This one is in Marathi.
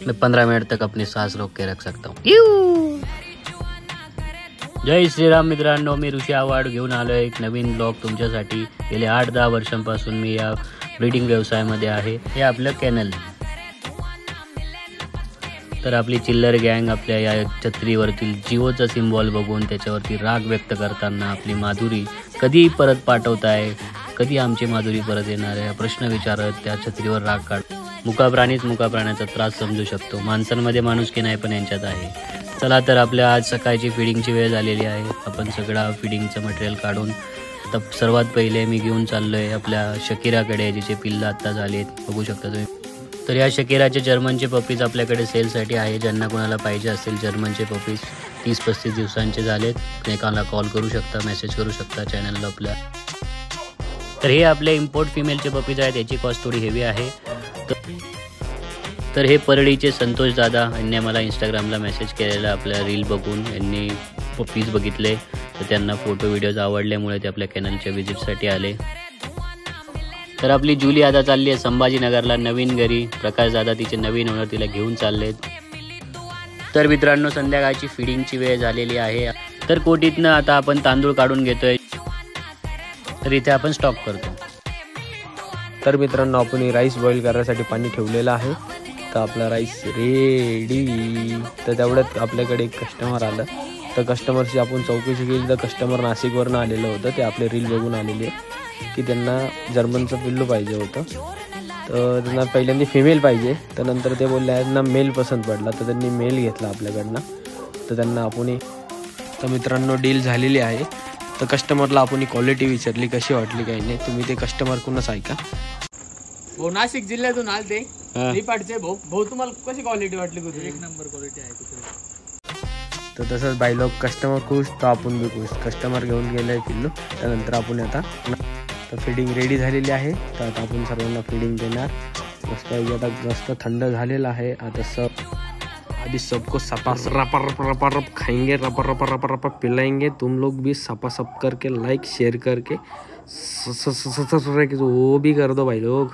मैं 15 मिनट तक अपनी सांस रोक के रख सकता हूँ। जय श्रीराम मित्रांनो, मी ऋषी आव्हाड घेऊन आलो एक नवीन ब्लॉग तुमच्यासाठी। गेले 8-10 वर्षांपासून मी या ब्रीडिंग व्यवसायामध्ये आहे। हे आपलं कॅनल। तर आपली चिल्लर गँग आपल्या या छत्रीवरती जिओचा सिम्बॉल बघून त्याच्यावरती राग व्यक्त करताना आपली माधुरी कधी परत पाठवताय, कधी आमची माधुरी परत येणार आहे प्रश्न विचारत त्या छत्रीवर राग काढ। मुका प्राणीच मुका प्राण्याचा त्रास समजू शकतो, माणसांमध्ये माणुसकी नाही पण यांच्यात आहे। चला तर आपल्या आज सकाळची फीडिंगची वेळ झालेली आहे। आपण सगळा फीडिंगचं मटेरियल काढून तर सर्वात पहिले मी घेऊन चाललोय आपल्या शकीराकडे, जिचे पिल्लं आत्ता झालेत बघू शकता तुम्ही। तर या शकीराचे जर्मनचे पपीज आपल्याकडे सेलसाठी आहे। ज्यांना कोणाला पाहिजे असेल जर्मनचे पपीज 30-35 दिवसांचे झालेत, एकाला कॉल करू शकता, मेसेज करू शकता चॅनलला आपल्या। तर हे आपले इम्पोर्ट फिमेलचे पपीज आहेत, याची कॉस्ट थोडी हेवी आहे। तर हे परळीचे संतोष दादा यांनी मला इंस्टाग्रामला मेसेज केलेला आपल्या रील बघून। यांनी पपीज बघितले तर त्यांना फोटो व्हिडिओज आवडल्यामुळे ते आपल्या कॅनलच्या व्हिजिटसाठी आले। तर आपली जुली आता चालली आहे संभाजीनगरला नवीन घरी। प्रकाश दादा तिचे नवीन ओनर तिला घेऊन चाललेत। तर मित्रांनो, संध्याकाळची फीडिंगची वेळ झालेली आहे। तर कोटीतनं आता आपण तांदूळ काढून घेतोय, तर इथे आपण स्टॉक करतो। तर मित्रांनो, आपण राईस बॉईल करण्यासाठी पाणी ठेवलेलं आहे। तर आपला राईस रेडी। तर तेवढ्यात आपल्याकडे एक कस्टमर आलं। तर कस्टमरची आपण चौकशी केली तर कस्टमर नाशिकवरून आलेलं होतं। ते आपले रील बघून आलेले आहे की त्यांना जर्मनचं पिल्लू पाहिजे होतं। तर त्यांना पहिल्यांदा फिमेल पाहिजे, तर नंतर ते बोलले यांना मेल पसंत पडला, तर त्यांनी मेल घेतला आपल्याकडनं। तर त्यांना आपण तर मित्रांनो डील झालेली आहे। तर कस्टमरला आपण क्वालिटी विचारली कशी वाटली काही नाही, तुम्ही ते कस्टमरकडूनच ऐका। भाऊ नाशिक जिल्ह्यातून आलते निपाडचे भाऊ तुम्हाला कशी क्वालिटी वाटली? कुठे एक नंबर क्वालिटी आहे कुठे। तर तसंच बाई लोक कस्टमर खुश तर आपण बी खुश। कस्टमर घेऊन गेलं आहे पिल्लू, त्यानंतर आपण आता तर फिडिंग रेडी झालेली आहे। तर आता आपण सर्वांना फिडिंग देणार। मस्त आता जास्त थंड झालेलं आहे। आता अभी सबको सपा रप खाएंगे, रप पिलाएंगे। तुम लोग भी सपा करके लाइक शेयर करके वो भी कर दो भाई लोग।